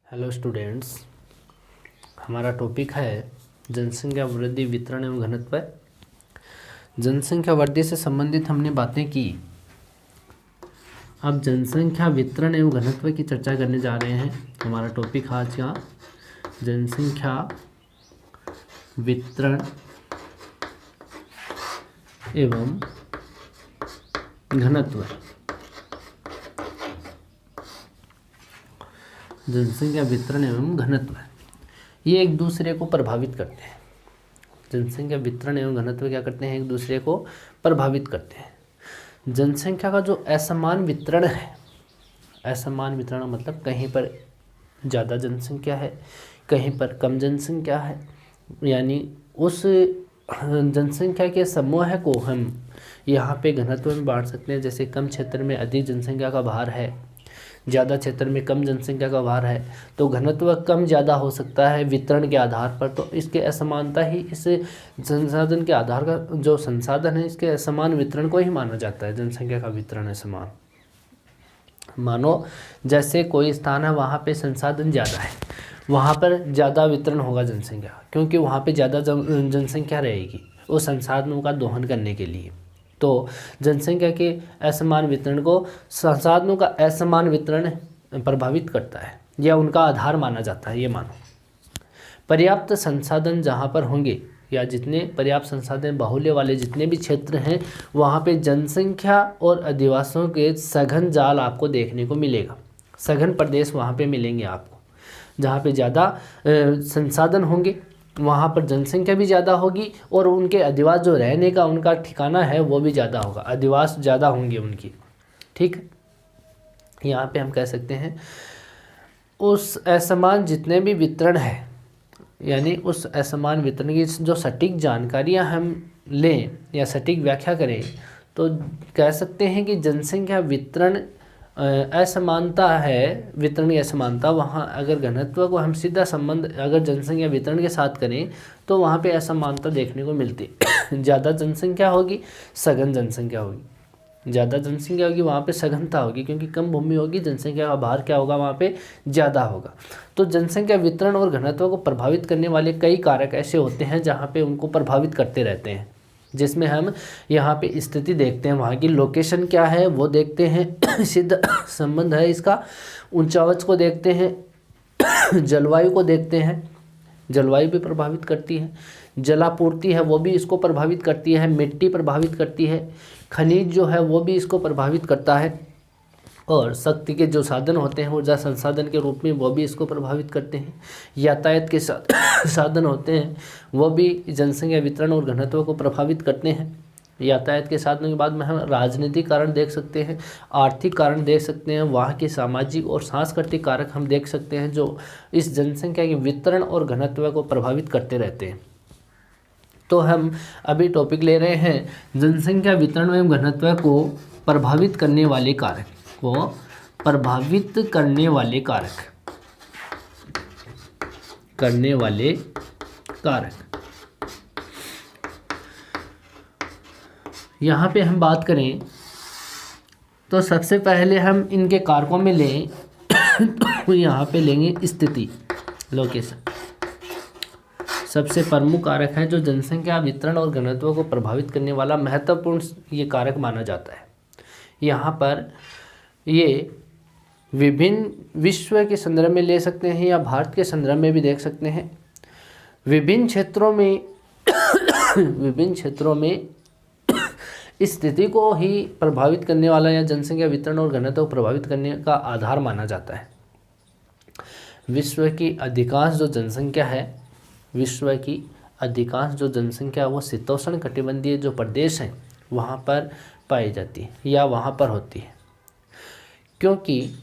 Hello students, हमारा topic है जनसंख्या वृद्धि, वितरण एवं घनत्व। जनसंख्या वृद्धि से संबंधित हमने बातें की। अब जनसंख्या वितरण एवं घनत्व की चर्चा करने जा रहे हैं। हमारा टॉपिक आज का जनसंख्या वितरण एवं घनत्व। जनसंख्या वितरण एवं घनत्व ये एक दूसरे को प्रभावित करते हैं। जनसंख्या वितरण एवं घनत्व क्या करते हैं? एक दूसरे को प्रभावित करते हैं। जनसंख्या का जो असमान वितरण है, असमान वितरण मतलब कहीं पर ज़्यादा जनसंख्या है, कहीं पर कम जनसंख्या है, यानी उस जनसंख्या के समूह को हम यहाँ पे घनत्व में बांट सकते हैं। जैसे कम क्षेत्र में अधिक जनसंख्या का भार है, ज़्यादा क्षेत्र में कम जनसंख्या का भार है, तो घनत्व कम ज़्यादा हो सकता है वितरण के आधार पर। तो इसके असमानता ही इस संसाधन के आधार का जो संसाधन है, इसके असमान वितरण को ही माना जाता है जनसंख्या का वितरण असमान। मानो जैसे कोई स्थान है, वहाँ पे संसाधन ज़्यादा है, वहाँ पर ज़्यादा वितरण होगा जनसंख्या, क्योंकि वहाँ पे ज़्यादा जनसंख्या रहेगी उस संसाधनों का दोहन करने के लिए। तो जनसंख्या के असमान वितरण को संसाधनों का असमान वितरण प्रभावित करता है या उनका आधार माना जाता है। ये मानो पर्याप्त संसाधन जहाँ पर होंगे या जितने पर्याप्त संसाधन बाहुल्य वाले जितने भी क्षेत्र हैं, वहाँ पे जनसंख्या और अधिवासियों के सघन जाल आपको देखने को मिलेगा। सघन प्रदेश वहाँ पे मिलेंगे आपको, जहाँ पे ज़्यादा संसाधन होंगे, वहाँ पर जनसंख्या भी ज़्यादा होगी और उनके अधिवास जो रहने का उनका ठिकाना है वो भी ज़्यादा होगा, अधिवास ज़्यादा होंगे उनकी। ठीक, यहाँ पे हम कह सकते हैं उस असमान जितने भी वितरण है, यानी उस असमान वितरण की जो सटीक जानकारियाँ हम लें या सटीक व्याख्या करें, तो कह सकते हैं कि जनसंख्या वितरण असमानता है, वितरण की असमानता। वहाँ अगर घनत्व को हम सीधा संबंध अगर जनसंख्या वितरण के साथ करें तो वहाँ पे असमानता देखने को मिलती है। ज़्यादा जनसंख्या होगी, सघन जनसंख्या होगी। ज़्यादा जनसंख्या होगी, वहाँ पे सघनता होगी, क्योंकि कम भूमि होगी, जनसंख्या का भार क्या होगा, वहाँ पे ज़्यादा होगा। तो जनसंख्या वितरण और घनत्व को प्रभावित करने वाले कई कारक ऐसे होते हैं जहाँ पे उनको प्रभावित करते रहते हैं, जिसमें हम यहाँ पे स्थिति देखते हैं, वहाँ की लोकेशन क्या है वो देखते हैं, सिद्ध संबंध है इसका, ऊंचावच को देखते हैं, जलवायु को देखते हैं, जलवायु भी प्रभावित करती है, जलापूर्ति है वो भी इसको प्रभावित करती है, मिट्टी प्रभावित करती है, खनिज जो है वो भी इसको प्रभावित करता है, और शक्ति के जो साधन होते हैं ऊर्जा संसाधन के रूप में वो भी इसको प्रभावित करते हैं। यातायात के साधन होते हैं वो भी जनसंख्या वितरण और घनत्व को प्रभावित करते हैं। यातायात के साधनों के बाद में हम राजनीतिक कारण देख सकते हैं, आर्थिक कारण देख सकते हैं, वहाँ के सामाजिक और सांस्कृतिक कारक हम देख सकते हैं जो इस जनसंख्या के वितरण और घनत्व को प्रभावित करते रहते हैं। तो हम अभी टॉपिक ले रहे हैं जनसंख्या वितरण एवं घनत्व को प्रभावित करने वाले कारक, को प्रभावित करने वाले कारक। यहाँ पे हम बात करें तो सबसे पहले हम इनके कारकों में लें तो यहाँ पे लेंगे स्थिति, लोकेशन। सबसे प्रमुख कारक है जो जनसंख्या वितरण और घनत्व को प्रभावित करने वाला महत्वपूर्ण ये कारक माना जाता है। यहाँ पर ये विभिन्न विश्व के संदर्भ में ले सकते हैं या भारत के संदर्भ में भी देख सकते हैं। विभिन्न क्षेत्रों में स्थिति को ही प्रभावित करने वाला या जनसंख्या वितरण और घनत्व को प्रभावित करने का आधार माना जाता है। विश्व की अधिकांश जो जनसंख्या है वो शीतोष्ण कटिबंधीय जो प्रदेश हैं वहाँ पर पाई जाती है या वहाँ पर होती है, क्योंकि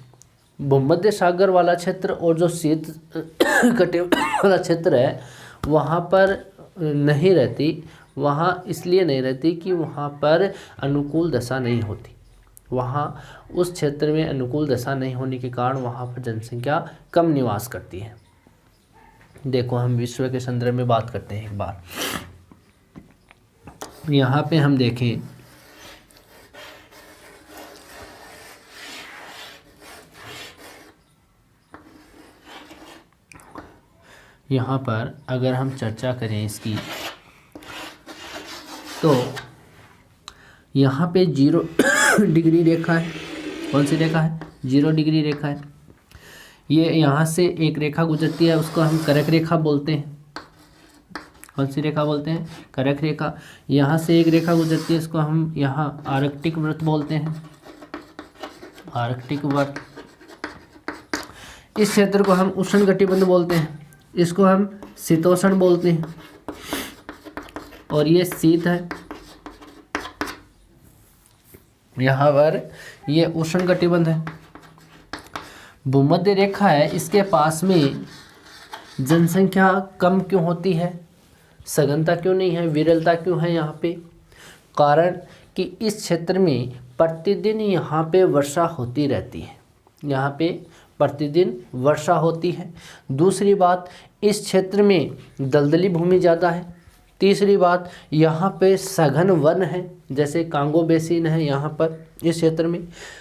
भूमध्य सागर वाला क्षेत्र और जो शीत कटिबंध वाला क्षेत्र है वहाँ पर नहीं रहती। वहाँ इसलिए नहीं रहती कि वहाँ पर अनुकूल दशा नहीं होती। वहाँ उस क्षेत्र में अनुकूल दशा नहीं होने के कारण वहाँ पर जनसंख्या कम निवास करती है। देखो, हम विश्व के संदर्भ में बात करते हैं एक बार। यहाँ पे हम देखें यहाँ पर अगर हम चर्चा करें इसकी, तो यहाँ पे 0 डिग्री रेखा है। कौन सी रेखा है? 0 डिग्री रेखा है। ये यहाँ से एक रेखा गुजरती है, उसको हम करक रेखा बोलते हैं। कौन सी रेखा बोलते हैं? करक रेखा। यहाँ से एक रेखा गुजरती है, इसको हम यहाँ आर्कटिक वृत्त बोलते हैं। आर्कटिक वृत्त। इस क्षेत्र को हम उष्णकटिबंध बोलते हैं, इसको हम शीतोष्ण बोलते हैं। और ये शीत है, यहाँ पर ये उष्णकटिबंध है। भूमध्य रेखा है, इसके पास में जनसंख्या कम क्यों होती है? सघनता क्यों नहीं है? विरलता क्यों है यहाँ पे? कारण कि इस क्षेत्र में प्रतिदिन यहाँ पे वर्षा होती रहती है। यहाँ पे प्रतिदिन वर्षा होती है। दूसरी बात, इस क्षेत्र में दलदली भूमि ज़्यादा है। तीसरी बात, यहाँ पे सघन वन है, जैसे कांगो बेसिन है। यहाँ पर इस क्षेत्र में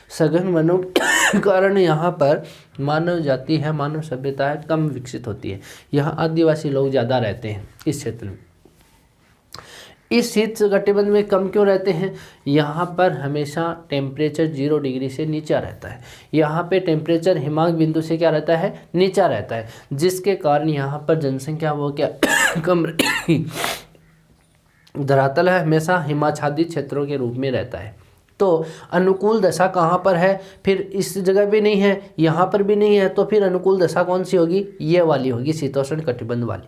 सघन वनों के कारण यहाँ पर मानव जाति है, मानव सभ्यता है, कम विकसित होती है। यहाँ आदिवासी लोग ज़्यादा रहते हैं इस क्षेत्र में। इस शीत कटिबंध में कम क्यों रहते हैं? यहाँ पर हमेशा टेम्परेचर 0 डिग्री से नीचा रहता है। यहाँ पे टेम्परेचर हिमांक बिंदु से क्या रहता है? नीचा रहता है, जिसके कारण यहाँ पर जनसंख्या वो क्या कम रहेगी। धरातल है हमेशा हिमाच्छादित क्षेत्रों के रूप में रहता है। तो अनुकूल दशा कहाँ पर है? फिर इस जगह भी नहीं है, यहाँ पर भी नहीं है, तो फिर अनुकूल दशा कौन सी होगी? ये वाली होगी, शीतोष्ण कटिबंध वाली।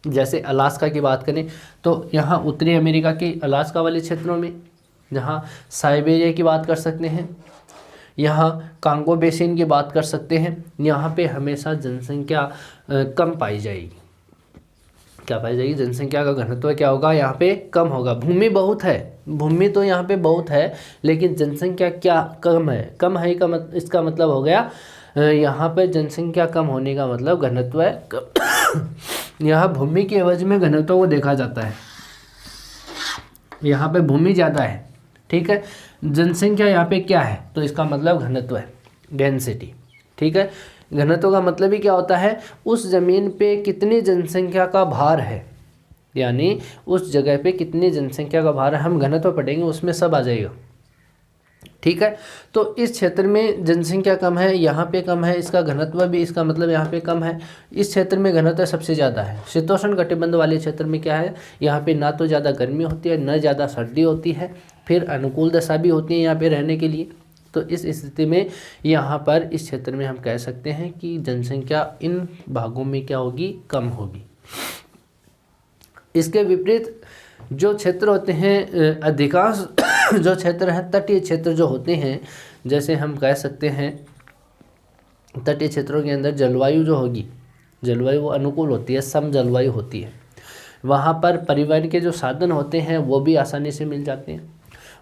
जैसे अलास्का की बात करें तो यहाँ उत्तरी अमेरिका के अलास्का वाले क्षेत्रों में, जहाँ साइबेरिया की बात कर सकते हैं, यहाँ कांगो बेसिन की बात कर सकते हैं, यहाँ पे हमेशा जनसंख्या कम पाई जाएगी। क्या पाई जाएगी? जनसंख्या का घनत्व क्या होगा? यहाँ पे कम होगा। भूमि बहुत है, भूमि तो यहाँ पे बहुत है, लेकिन जनसंख्या क्या कम है? कम है का इसका मतलब हो गया यहाँ पे जनसंख्या कम होने का मतलब घनत्व है कम। यहाँ भूमि के एवज में घनत्व को देखा जाता है। यहाँ पे भूमि ज़्यादा है, ठीक है, जनसंख्या यहाँ पे क्या है, तो इसका मतलब घनत्व है, डेंसिटी। ठीक है, घनत्व का मतलब ही क्या होता है? उस ज़मीन पे कितनी जनसंख्या का भार है, यानी उस जगह पे कितनी जनसंख्या का भार है। हम घनत्व पढ़ेंगे, उसमें सब आ जाएगा। ठीक है, तो इस क्षेत्र में जनसंख्या कम है, यहाँ पे कम है, इसका घनत्व भी, इसका मतलब यहाँ पे कम है। इस क्षेत्र में घनत्व सबसे ज़्यादा है। शीतोष्ण कटिबंध वाले क्षेत्र में क्या है? यहाँ पे ना तो ज़्यादा गर्मी होती है, न ज़्यादा सर्दी होती है, फिर अनुकूल दशा भी होती है यहाँ पे रहने के लिए। तो इस स्थिति में यहाँ पर इस क्षेत्र में हम कह सकते हैं कि जनसंख्या इन भागों में क्या होगी? कम होगी। इसके विपरीत जो क्षेत्र होते हैं, अधिकांश जो क्षेत्र है, तटीय क्षेत्र जो होते हैं, जैसे हम कह सकते हैं तटीय क्षेत्रों के अंदर जलवायु जो होगी, जलवायु वो अनुकूल होती है, सम जलवायु होती है। वहाँ पर परिवहन के जो साधन होते हैं वो भी आसानी से मिल जाते हैं।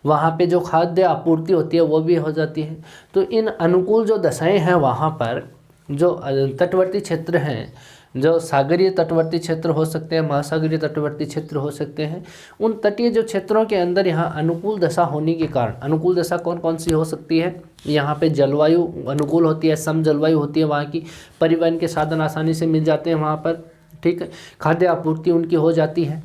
वहाँ पे जो खाद्य आपूर्ति होती है वो भी हो जाती है। तो इन अनुकूल जो दशाएं हैं, वहाँ पर जो तटवर्ती क्षेत्र हैं, जो सागरीय तटवर्ती क्षेत्र हो सकते हैं, महासागरीय तटवर्ती क्षेत्र हो सकते हैं, उन तटीय जो क्षेत्रों के अंदर यहाँ अनुकूल दशा होने के कारण, अनुकूल दशा कौन कौन सी हो सकती है? यहाँ पे जलवायु अनुकूल होती है, सम जलवायु होती है, वहाँ की परिवहन के साधन आसानी से मिल जाते हैं वहाँ पर। ठीक है, खाद्य आपूर्ति उनकी हो जाती है,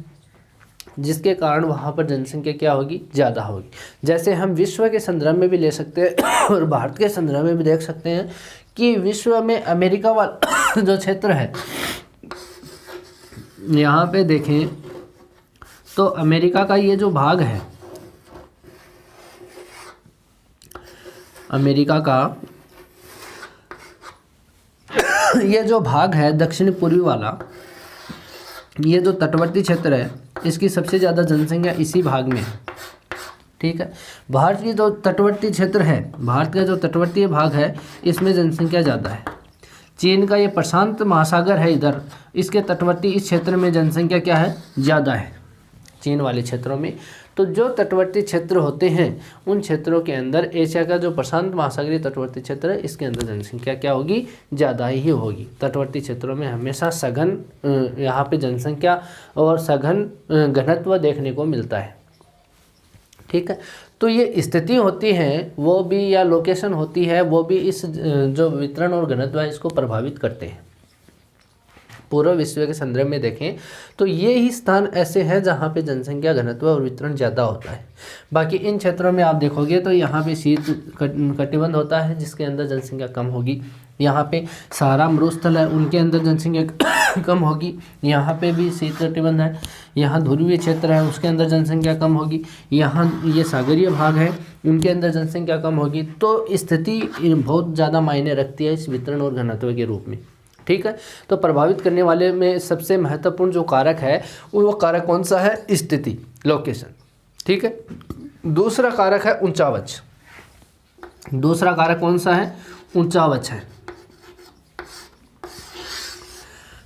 जिसके कारण वहाँ पर जनसंख्या क्या होगी? ज़्यादा होगी। जैसे हम विश्व के संदर्भ में भी ले सकते हैं और भारत के संदर्भ में भी देख सकते हैं कि विश्व में अमेरिका वाला जो क्षेत्र है, यहाँ पे देखें तो अमेरिका का ये जो भाग है, अमेरिका का ये जो भाग है दक्षिण पूर्वी वाला, ये जो तटवर्ती क्षेत्र है, इसकी सबसे ज़्यादा जनसंख्या इसी भाग में है। ठीक है, भारत की जो तटवर्ती क्षेत्र है, भारत का जो तटवर्तीय भाग है, इसमें जनसंख्या ज़्यादा है। चीन का ये प्रशांत महासागर है, इधर इसके तटवर्ती इस क्षेत्र में जनसंख्या क्या है? ज़्यादा है, चीन वाले क्षेत्रों में। तो जो तटवर्ती क्षेत्र होते हैं उन क्षेत्रों के अंदर एशिया का जो प्रशांत महासागरीय तटवर्ती क्षेत्र है, इसके अंदर जनसंख्या क्या होगी? ज़्यादा ही होगी। तटवर्ती क्षेत्रों में हमेशा सघन यहाँ पे जनसंख्या और सघन घनत्व देखने को मिलता है। ठीक है, तो ये स्थिति होती है वो भी, या लोकेशन होती है वो भी, इस जो वितरण और घनत्व है इसको प्रभावित करते हैं। पूर्व विश्व के संदर्भ में देखें तो ये ही स्थान ऐसे हैं जहाँ पे जनसंख्या घनत्व और वितरण ज़्यादा होता है। बाकी इन क्षेत्रों में आप देखोगे तो यहाँ पे शीत कटिबंध होता है जिसके अंदर जनसंख्या कम होगी। यहाँ पे सहारा मरुस्थल है, उनके अंदर जनसंख्या कम होगी। यहाँ पे भी शीत कटिबंध है। यहाँ ध्रुवीय क्षेत्र है, उसके अंदर जनसंख्या कम होगी। यहाँ ये सागरीय भाग है, उनके अंदर जनसंख्या कम होगी। तो स्थिति बहुत ज़्यादा मायने रखती है इस वितरण और घनत्व के रूप में। ठीक है, तो प्रभावित करने वाले में सबसे महत्वपूर्ण जो कारक है वो कारक कौन सा है? स्थिति, लोकेशन। ठीक है, दूसरा कारक है ऊंचावच। दूसरा कारक कौन सा है? ऊंचावच है।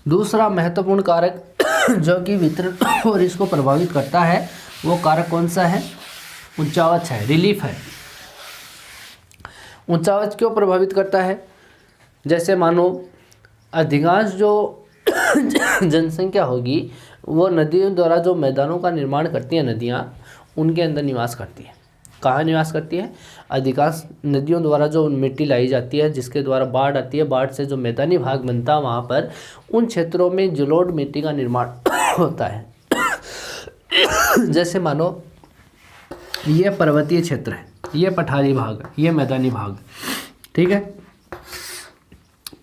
दूसरा महत्वपूर्ण कारक जो कि वितरण और इसको प्रभावित करता है वो कारक कौन सा है? ऊंचावच है, रिलीफ है। ऊंचावच क्यों प्रभावित करता है? जैसे मानो अधिकांश जो जनसंख्या होगी वो नदियों द्वारा जो मैदानों का निर्माण करती हैं नदियाँ, उनके अंदर निवास करती है। कहाँ निवास करती है? अधिकांश नदियों द्वारा जो मिट्टी लाई जाती है जिसके द्वारा बाढ़ आती है, बाढ़ से जो मैदानी भाग बनता है वहाँ पर उन क्षेत्रों में जलोढ़ मिट्टी का निर्माण होता है। जैसे मानो ये पर्वतीय क्षेत्र है, ये पठारी भाग है, ये मैदानी भाग। ठीक है,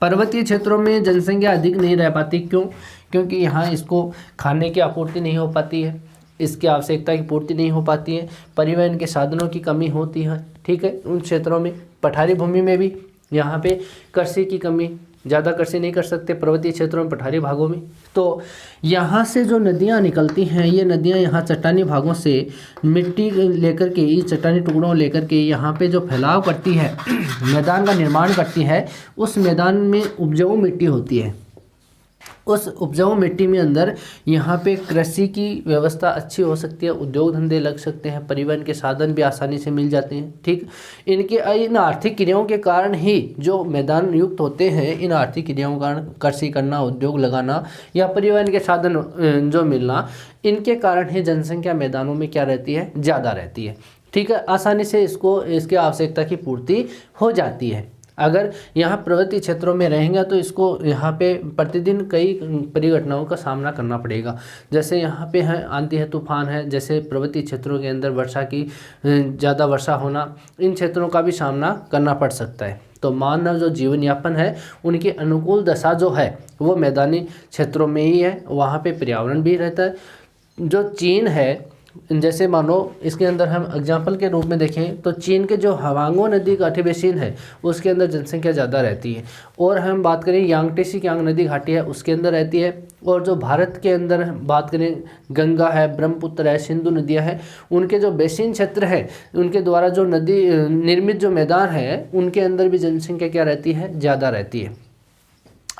पर्वतीय क्षेत्रों में जनसंख्या अधिक नहीं रह पाती। क्यों? क्योंकि यहाँ इसको खाने की आपूर्ति नहीं हो पाती है, इसकी आवश्यकता की पूर्ति नहीं हो पाती है, परिवहन के साधनों की कमी होती है। ठीक है, उन क्षेत्रों में पठारी भूमि में भी यहाँ पे कृषि की कमी, ज़्यादा कृषि नहीं कर सकते पर्वतीय क्षेत्रों में, पठारी भागों में। तो यहाँ से जो नदियाँ निकलती हैं, ये नदियाँ यहाँ चट्टानी भागों से मिट्टी लेकर के, इस चट्टानी टुकड़ों लेकर के यहाँ पे जो फैलाव करती है, मैदान का निर्माण करती है, उस मैदान में उपजाऊ मिट्टी होती है। उस उपजाऊ मिट्टी में अंदर यहाँ पे कृषि की व्यवस्था अच्छी हो सकती है, उद्योग धंधे लग सकते हैं, परिवहन के साधन भी आसानी से मिल जाते हैं। ठीक, इन आर्थिक क्रियाओं के कारण ही जो मैदान युक्त होते हैं, इन आर्थिक क्रियाओं के कारण कृषि करना, उद्योग लगाना या परिवहन के साधन जो मिलना, इनके कारण ही जनसंख्या मैदानों में क्या रहती है? ज़्यादा रहती है। ठीक है, आसानी से इसके आवश्यकता की पूर्ति हो जाती है। अगर यहाँ पर्वतीय क्षेत्रों में रहेंगे तो इसको यहाँ पे प्रतिदिन कई परिघटनाओं का सामना करना पड़ेगा। जैसे यहाँ पे है आंधी है, तूफान है, जैसे पर्वतीय क्षेत्रों के अंदर वर्षा की ज़्यादा वर्षा होना, इन क्षेत्रों का भी सामना करना पड़ सकता है। तो मानव जो जीवन यापन है उनकी अनुकूल दशा जो है वो मैदानी क्षेत्रों में ही है, वहाँ पे पर्यावरण भी रहता है। जो चीन है, जैसे मानो इसके अंदर हम एग्जाम्पल के रूप में देखें तो चीन के जो हवांगो नदी घाटी बेसिन है उसके अंदर जनसंख्या ज़्यादा रहती है। और हम बात करें यांगटेसी कियांग नदी घाटी है उसके अंदर रहती है। और जो भारत के अंदर बात करें गंगा है, ब्रह्मपुत्र है, सिंधु नदियाँ हैं, उनके जो बेसिन क्षेत्र है उनके द्वारा जो नदी निर्मित जो मैदान है उनके अंदर भी जनसंख्या क्या रहती है? ज़्यादा रहती है।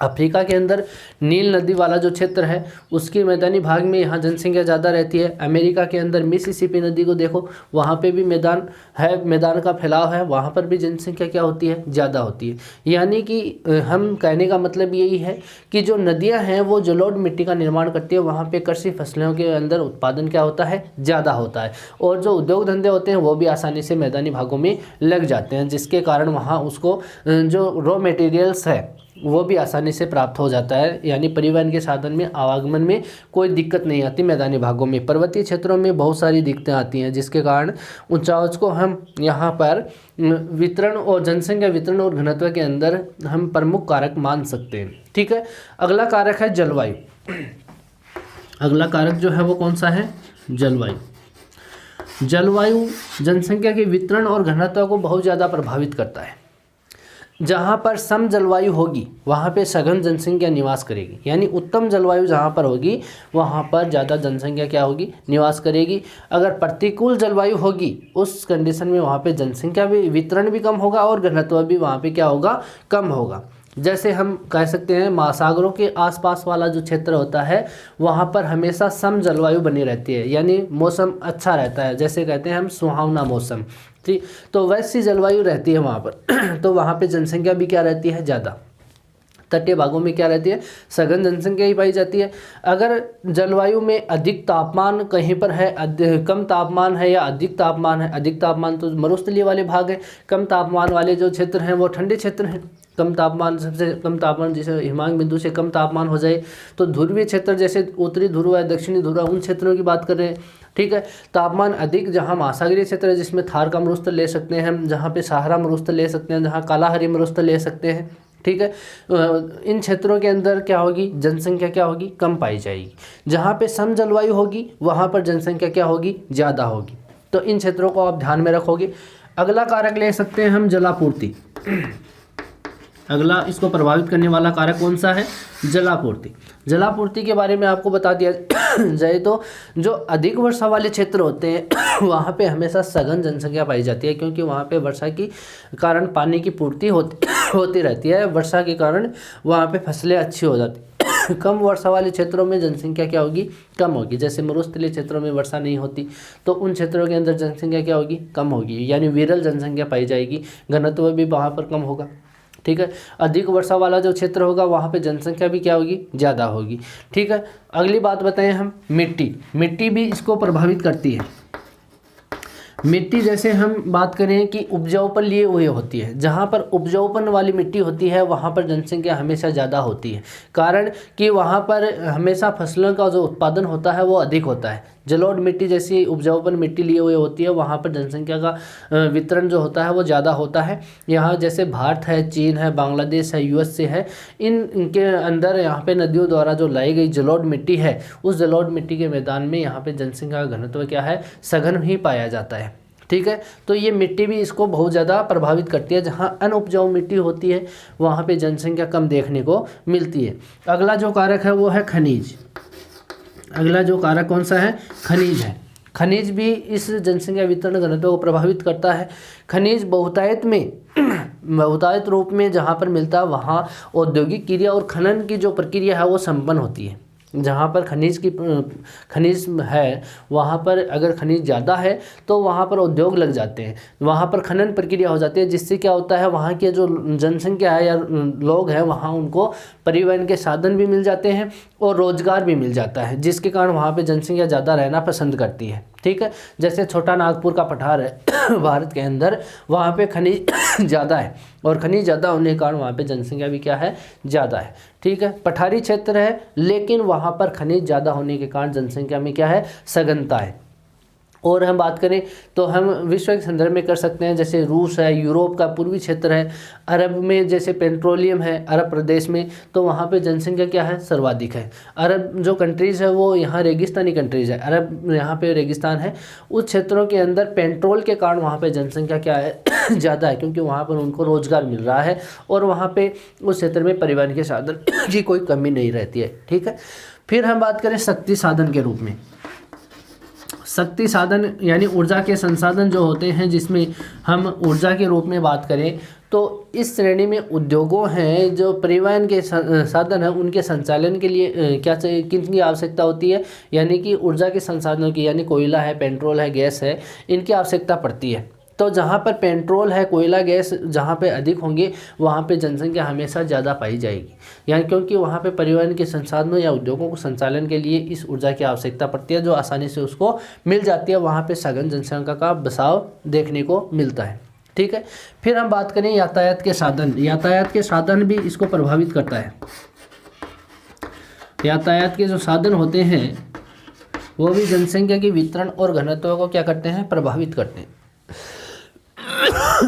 अफ्रीका के अंदर नील नदी वाला जो क्षेत्र है उसके मैदानी भाग में यहाँ जनसंख्या ज़्यादा रहती है। अमेरिका के अंदर मिसिसिपी नदी को देखो, वहाँ पे भी मैदान है, मैदान का फैलाव है, वहाँ पर भी जनसंख्या क्या होती है? ज़्यादा होती है। यानी कि हम कहने का मतलब यही है कि जो नदियाँ हैं वो जलोढ़ मिट्टी का निर्माण करती है, वहाँ पर कृषि फसलों के अंदर उत्पादन क्या होता है? ज़्यादा होता है। और जो उद्योग धंधे होते हैं वो भी आसानी से मैदानी भागों में लग जाते हैं, जिसके कारण वहाँ उसको जो रॉ मटेरियल्स है वो भी आसानी से प्राप्त हो जाता है। यानी परिवहन के साधन में, आवागमन में कोई दिक्कत नहीं आती मैदानी भागों में। पर्वतीय क्षेत्रों में बहुत सारी दिक्कतें आती हैं, जिसके कारण ऊंचावच को हम यहाँ पर वितरण और जनसंख्या वितरण और घनत्व के अंदर हम प्रमुख कारक मान सकते हैं। ठीक है, अगला कारक है जलवायु। अगला कारक जो है वो कौन सा है? जलवायु। जलवायु जनसंख्या के वितरण और घनत्व को बहुत ज़्यादा प्रभावित करता है। जहाँ पर सम जलवायु होगी वहाँ पे सघन जनसंख्या निवास करेगी, यानी उत्तम जलवायु जहाँ पर होगी वहाँ पर ज़्यादा जनसंख्या क्या होगी? निवास करेगी। अगर प्रतिकूल जलवायु होगी उस कंडीशन में वहाँ पे जनसंख्या भी, वितरण भी कम होगा और घनत्व भी वहाँ पे क्या होगा? कम होगा। जैसे हम कह सकते हैं महासागरों के आसपास वाला जो क्षेत्र होता है वहाँ पर हमेशा सम जलवायु बनी रहती है, यानी मौसम अच्छा रहता है, जैसे कहते हैं हम सुहावना मौसम। ठीक, तो वैसी जलवायु रहती है वहाँ पर तो वहाँ पे जनसंख्या भी क्या रहती है? ज़्यादा। तटीय भागों में क्या रहती है, सघन जनसंख्या ही पाई जाती है। अगर जलवायु में अधिक तापमान कहीं पर है, कम तापमान है या अधिक तापमान है, अधिक तापमान तो मरुस्थलीय वाले भाग हैं, कम तापमान वाले जो क्षेत्र हैं वो ठंडे क्षेत्र हैं। कम तापमान, सबसे कम तापमान जैसे हिमांक बिंदु से कम तापमान हो जाए तो ध्रुवीय क्षेत्र जैसे उत्तरी ध्रुव है, दक्षिणी ध्रुव है, उन क्षेत्रों की बात कर रहे हैं। ठीक है, तापमान अधिक जहाँ महासागरीय क्षेत्र है जिसमें थार का मरुस्थल ले सकते हैं हम, जहाँ पे सहारा मरुस्थल ले सकते हैं, जहाँ कालाहारी मरुस्थल ले सकते हैं। ठीक है, इन क्षेत्रों के अंदर क्या होगी, जनसंख्या क्या होगी, कम पाई जाएगी। जहाँ पे सम जलवायु होगी वहाँ पर जनसंख्या क्या होगी, ज़्यादा होगी। तो इन क्षेत्रों को आप ध्यान में रखोगे। अगला कारक ले सकते हैं हम जलापूर्ति। अगला इसको प्रभावित करने वाला कारक कौन सा है, जलापूर्ति। जलापूर्ति के बारे में आपको बता दिया जाए तो जो अधिक वर्षा वाले क्षेत्र होते हैं वहाँ पे हमेशा सघन जनसंख्या पाई जाती है, क्योंकि वहाँ पे वर्षा की कारण पानी की पूर्ति होती रहती है। वर्षा के कारण वहाँ पे फसलें अच्छी हो जाती। कम वर्षा वाले क्षेत्रों में जनसंख्या क्या होगी, कम होगी। जैसे मरुस्थलीय क्षेत्रों में वर्षा नहीं होती तो उन क्षेत्रों के अंदर जनसंख्या क्या होगी, कम होगी, यानी विरल जनसंख्या पाई जाएगी, घनत्व भी वहाँ पर कम होगा। ठीक है, अधिक वर्षा वाला जो क्षेत्र होगा वहाँ पे जनसंख्या भी क्या होगी, ज़्यादा होगी। ठीक है, अगली बात बताएं हम मिट्टी। मिट्टी भी इसको प्रभावित करती है। मिट्टी जैसे हम बात करें कि उपजाऊपन लिए हुए होती है, जहाँ पर उपजाऊपन वाली मिट्टी होती है वहाँ पर जनसंख्या हमेशा ज़्यादा होती है, कारण कि वहाँ पर हमेशा फसलों का जो उत्पादन होता है वो अधिक होता है। जलोढ़ मिट्टी जैसी उपजाऊपन मिट्टी लिए हुए होती है वहाँ पर जनसंख्या का वितरण जो होता है वो ज़्यादा होता है। यहाँ जैसे भारत है, चीन है, बांग्लादेश है, यूएस से है, इनके अंदर यहाँ पे नदियों द्वारा जो लाई गई जलोढ़ मिट्टी है उस जलोढ़ मिट्टी के मैदान में यहाँ पे जनसंख्या का घनत्व क्या है, सघन ही पाया जाता है। ठीक है, तो ये मिट्टी भी इसको बहुत ज़्यादा प्रभावित करती है। जहाँ अनउपजाऊ मिट्टी होती है वहाँ पे जनसंख्या कम देखने को मिलती है। अगला जो कारक है वो है खनिज। अगला जो कारक कौन सा है, खनिज है। खनिज भी इस जनसंख्या वितरण घनत्व को प्रभावित करता है। खनिज बहुतायत रूप में जहाँ पर मिलता है वहाँ औद्योगिक क्रिया और खनन की जो प्रक्रिया है वो संपन्न होती है। जहाँ पर खनिज है वहाँ पर अगर खनिज ज़्यादा है तो वहाँ पर उद्योग लग जाते हैं, वहाँ पर खनन प्रक्रिया हो जाती है, जिससे क्या होता है वहाँ के जो जनसंख्या है या लोग हैं वहाँ उनको परिवहन के साधन भी मिल जाते हैं और रोजगार भी मिल जाता है, जिसके कारण वहाँ पे जनसंख्या ज़्यादा रहना पसंद करती है। ठीक है, जैसे छोटा नागपुर का पठार है भारत के अंदर, वहाँ पे खनिज ज़्यादा है और खनिज ज़्यादा होने के कारण वहाँ पे जनसंख्या भी क्या है, ज़्यादा है। ठीक है, पठारी क्षेत्र है लेकिन वहाँ पर खनिज ज़्यादा होने के कारण जनसंख्या में क्या है, सघनता है। और हम बात करें तो हम विश्व के संदर्भ में कर सकते हैं, जैसे रूस है, यूरोप का पूर्वी क्षेत्र है, अरब में जैसे पेट्रोलियम है अरब प्रदेश में, तो वहाँ पे जनसंख्या क्या है, सर्वाधिक है। अरब जो कंट्रीज़ है वो यहाँ रेगिस्तानी कंट्रीज़ है, अरब यहाँ पे रेगिस्तान है, उस क्षेत्रों के अंदर पेट्रोल के कारण वहाँ पे जनसंख्या क्या है ज़्यादा है, क्योंकि वहाँ पर उनको रोज़गार मिल रहा है और वहाँ पे उस क्षेत्र में परिवहन के साधन की कोई कमी नहीं रहती है। ठीक है, फिर हम बात करें शक्ति साधन के रूप में। शक्ति साधन यानी ऊर्जा के संसाधन जो होते हैं, जिसमें हम ऊर्जा के रूप में बात करें तो इस श्रेणी में उद्योगों हैं, जो परिवहन के साधन हैं, उनके संचालन के लिए क्या चाहिए, कितनी आवश्यकता होती है, यानी कि ऊर्जा के संसाधनों की, यानी कोयला है, पेट्रोल है, गैस है, इनकी आवश्यकता पड़ती है। तो जहाँ पर पेट्रोल है, कोयला, गैस जहाँ पे अधिक होंगे वहाँ पे जनसंख्या हमेशा ज़्यादा पाई जाएगी, यानी क्योंकि वहाँ पे परिवहन के संसाधनों या उद्योगों को संचालन के लिए इस ऊर्जा की आवश्यकता पड़ती है, जो आसानी से उसको मिल जाती है। वहाँ पे सघन जनसंख्या का बसाव देखने को मिलता है। ठीक है, फिर हम बात करें यातायात के साधन। यातायात के साधन भी इसको प्रभावित करता है। यातायात के जो साधन होते हैं वो भी जनसंख्या के वितरण और घनत्व को क्या करते हैं, प्रभावित करते हैं।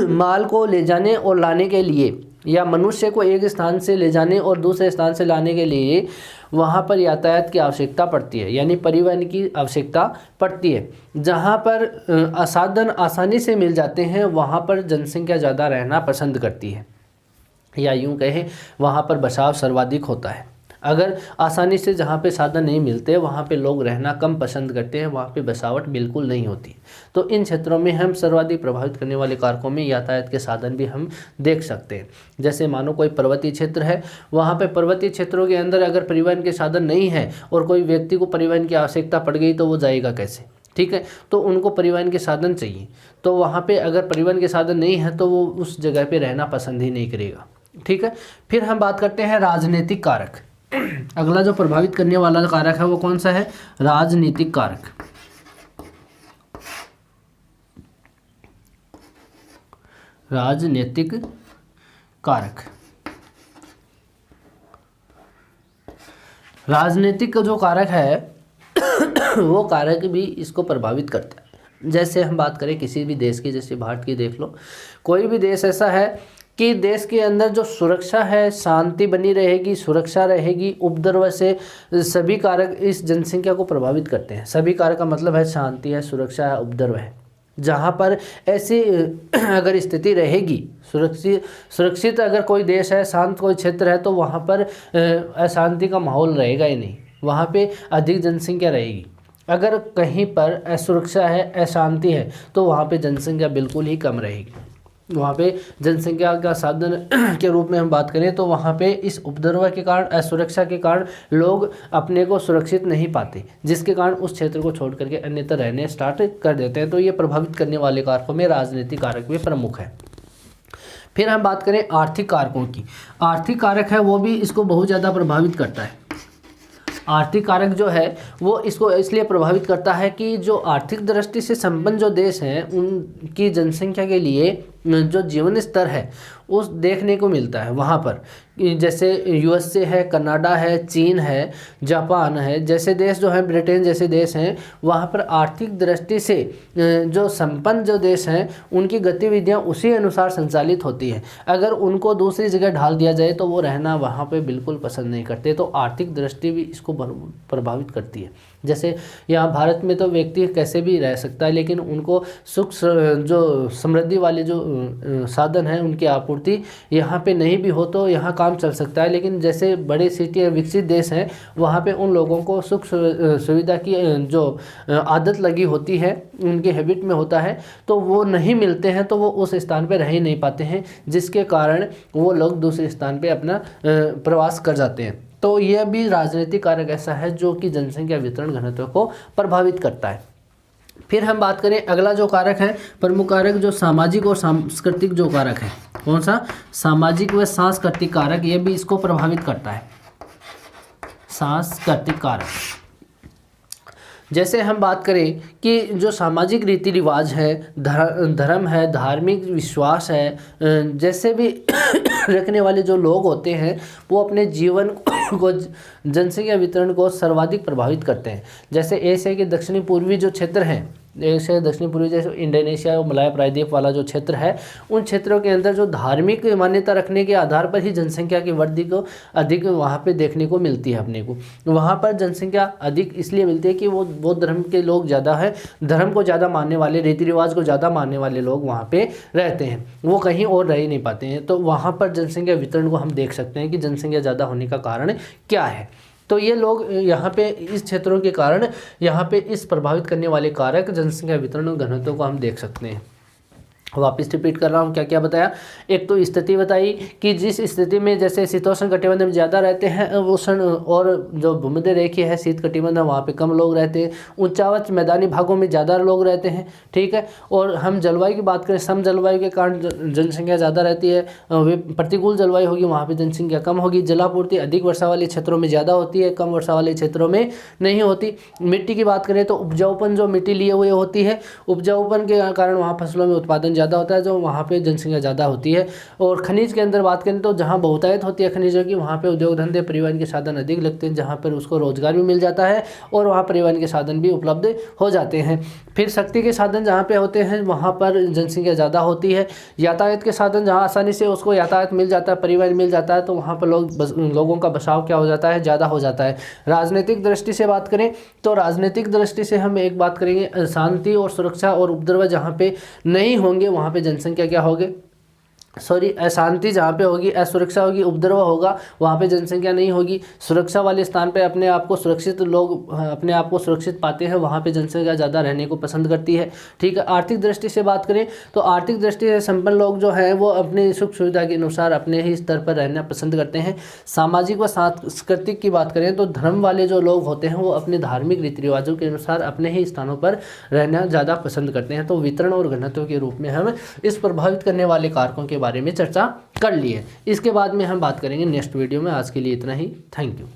माल को ले जाने और लाने के लिए या मनुष्य को एक स्थान से ले जाने और दूसरे स्थान से लाने के लिए वहाँ पर यातायात की आवश्यकता पड़ती है, यानी परिवहन की आवश्यकता पड़ती है। जहाँ पर साधन आसानी से मिल जाते हैं वहाँ पर जनसंख्या ज़्यादा रहना पसंद करती है, या यूँ कहें वहाँ पर बसाव सर्वाधिक होता है। अगर आसानी से जहाँ पे साधन नहीं मिलते वहाँ पे लोग रहना कम पसंद करते हैं, वहाँ पे बसावट बिल्कुल नहीं होती। तो इन क्षेत्रों में हम सर्वाधिक प्रभावित करने वाले कारकों में यातायात के साधन भी हम देख सकते हैं। जैसे मानो कोई पर्वतीय क्षेत्र है, वहाँ पे पर्वतीय क्षेत्रों के अंदर अगर परिवहन के साधन नहीं है और कोई व्यक्ति को परिवहन की आवश्यकता पड़ गई तो वो जाएगा कैसे। ठीक है, तो उनको परिवहन के साधन चाहिए, तो वहाँ पे अगर परिवहन के साधन नहीं है तो वो उस जगह पे रहना पसंद ही नहीं करेगा। ठीक है। फिर हम बात करते हैं राजनीतिक कारक। अगला जो प्रभावित करने वाला कारक है वो कौन सा है? राजनीतिक कारक। राजनीतिक कारक। राजनीतिक का जो कारक है वो कारक भी इसको प्रभावित करता है। जैसे हम बात करें किसी भी देश की, जैसे भारत की देख लो, कोई भी देश ऐसा है कि देश के अंदर जो सुरक्षा है, शांति बनी रहेगी, सुरक्षा रहेगी, उपद्रव से सभी कारक इस जनसंख्या को प्रभावित करते हैं। सभी कारक का मतलब है शांति है, सुरक्षा है, उपद्रव है। जहाँ पर ऐसी अगर स्थिति रहेगी, सुरक्षित अगर कोई देश है, शांत कोई क्षेत्र है, तो वहाँ पर अशांति का माहौल रहेगा ही नहीं, वहाँ पे अधिक जनसंख्या रहेगी। अगर कहीं पर असुरक्षा है, अशांति है, तो वहाँ पे जनसंख्या बिल्कुल ही कम रहेगी। वहाँ पे जनसंख्या का साधन के रूप में हम बात करें तो वहाँ पे इस उपद्रव के कारण, असुरक्षा के कारण लोग अपने को सुरक्षित नहीं पाते, जिसके कारण उस क्षेत्र को छोड़ करके अन्यत्र रहने स्टार्ट कर देते हैं। तो ये प्रभावित करने वाले कारकों में राजनीतिक कारक भी प्रमुख है। फिर हम बात करें आर्थिक कारकों की। आर्थिक कारक है वो भी इसको बहुत ज़्यादा प्रभावित करता है। आर्थिक कारक जो है वो इसको इसलिए प्रभावित करता है कि जो आर्थिक दृष्टि से संपन्न जो देश हैं उनकी जनसंख्या के लिए जो जीवन स्तर है उस देखने को मिलता है वहाँ पर। जैसे यूएसए है, कनाडा है, चीन है, जापान है, जैसे देश जो हैं, ब्रिटेन जैसे देश हैं, वहाँ पर आर्थिक दृष्टि से जो संपन्न जो देश हैं उनकी गतिविधियाँ उसी अनुसार संचालित होती हैं। अगर उनको दूसरी जगह ढाल दिया जाए तो वो रहना वहाँ पे बिल्कुल पसंद नहीं करते। तो आर्थिक दृष्टि भी इसको प्रभावित करती है। जैसे यहाँ भारत में तो व्यक्ति कैसे भी रह सकता है, लेकिन उनको सुख जो समृद्धि वाले जो साधन हैं उनकी आपूर्ति यहाँ पे नहीं भी हो तो यहाँ काम चल सकता है। लेकिन जैसे बड़े सिटी या विकसित देश हैं वहाँ पे उन लोगों को सुख सुविधा की जो आदत लगी होती है, उनके हैबिट में होता है, तो वो नहीं मिलते हैं तो वो उस स्थान पे रह ही नहीं पाते हैं, जिसके कारण वो लोग दूसरे स्थान पे अपना प्रवास कर जाते हैं। तो यह भी राजनीतिक कारक ऐसा है जो कि जनसंख्या वितरण घनत्व को प्रभावित करता है। फिर हम बात करें अगला जो कारक है, प्रमुख कारक, जो सामाजिक और सांस्कृतिक जो कारक है। कौन सा? सामाजिक व सांस्कृतिक कारक, यह भी इसको प्रभावित करता है। सांस्कृतिक कारक जैसे हम बात करें कि जो सामाजिक रीति रिवाज है, धर्म है, धार्मिक विश्वास है, जैसे भी रखने वाले जो लोग होते हैं वो अपने जीवन को जनसंख्या वितरण को सर्वाधिक प्रभावित करते हैं। जैसे एशिया के दक्षिणी पूर्वी जो क्षेत्र हैं, एशिया दक्षिण पूर्वी जैसे इंडोनेशिया और मलाया प्रायद्वीप वाला जो क्षेत्र है, उन क्षेत्रों के अंदर जो धार्मिक मान्यता रखने के आधार पर ही जनसंख्या की वृद्धि को अधिक वहाँ पे देखने को मिलती है। अपने को वहाँ पर जनसंख्या अधिक इसलिए मिलती है कि वो बौद्ध धर्म के लोग ज़्यादा है, धर्म को ज़्यादा मानने वाले, रीति रिवाज को ज़्यादा मानने वाले लोग वहाँ पे रहते हैं, वो कहीं और रह ही नहीं पाते हैं। तो वहाँ पर जनसंख्या वितरण को हम देख सकते हैं कि जनसंख्या ज़्यादा होने का कारण क्या है। तो ये लोग यहाँ पे इस क्षेत्रों के कारण यहाँ पे इस प्रभावित करने वाले कारक जनसंख्या वितरण और घनत्व को हम देख सकते हैं। वापस रिपीट कर रहा हूँ, क्या क्या बताया। एक तो स्थिति बताई कि जिस स्थिति में जैसे शीतोष्ण कटिबंध में ज़्यादा रहते हैं उष्ण, और जो भूमध्य रेखीय है शीत कटिबंध वहाँ पे कम लोग रहते हैं। ऊंचावच मैदानी भागों में ज़्यादा लोग रहते हैं, ठीक है। और हम जलवायु की बात करें, सम जलवायु के कारण जनसंख्या ज़्यादा रहती है, प्रतिकूल जलवायु होगी वहाँ पर जनसंख्या कम होगी। जलापूर्ति अधिक वर्षा वाले क्षेत्रों में ज़्यादा होती है, कम वर्षा वाले क्षेत्रों में नहीं होती। मिट्टी की बात करें तो उपजाऊपन जो मिट्टी लिए हुए होती है, उपजाऊपन के कारण वहाँ फसलों में उत्पादन ज़्यादा होता है, जो वहाँ पे जनसंख्या ज़्यादा होती है। और खनिज के अंदर बात करें तो जहाँ बहुतायत होती है खनिजों की, वहाँ पे उद्योग धंधे परिवहन के साधन अधिक लगते हैं, जहाँ पर उसको रोजगार भी मिल जाता है और वहाँ परिवहन के साधन भी उपलब्ध हो जाते हैं। फिर शक्ति के साधन जहाँ पे होते हैं वहाँ पर जनसंख्या ज़्यादा होती है। यातायात के साधन जहाँ आसानी से उसको यातायात मिल जाता है, परिवहन मिल जाता है, तो वहाँ पर लोगों का बसाव क्या हो जाता है, ज़्यादा हो जाता है। राजनीतिक दृष्टि से बात करें तो राजनीतिक दृष्टि से हम एक बात करेंगे, शांति और सुरक्षा और उपद्रव जहाँ पे नहीं होंगे वहाँ पे जनसंख्या क्या होगी, अशांति जहाँ पे होगी, असुरक्षा होगी, उपद्रव होगा, वहाँ पे जनसंख्या नहीं होगी। सुरक्षा वाले स्थान पे अपने आप को सुरक्षित लोग अपने आप को सुरक्षित पाते हैं, वहाँ पे जनसंख्या ज़्यादा रहने को पसंद करती है, ठीक है। आर्थिक दृष्टि से बात करें तो आर्थिक दृष्टि से संपन्न लोग जो हैं वो अपने सुख सुविधा के अनुसार अपने ही स्तर पर रहना पसंद करते हैं। सामाजिक व सांस्कृतिक की बात करें तो धर्म वाले जो लोग होते हैं वो अपने धार्मिक रीति रिवाजों के अनुसार अपने ही स्थानों पर रहना ज़्यादा पसंद करते हैं। तो वितरण और घनत्व के रूप में हम इस प्रभावित करने वाले कारकों के बारे में चर्चा कर ली है। इसके बाद में हम बात करेंगे नेक्स्ट वीडियो में। आज के लिए इतना ही। Thank you.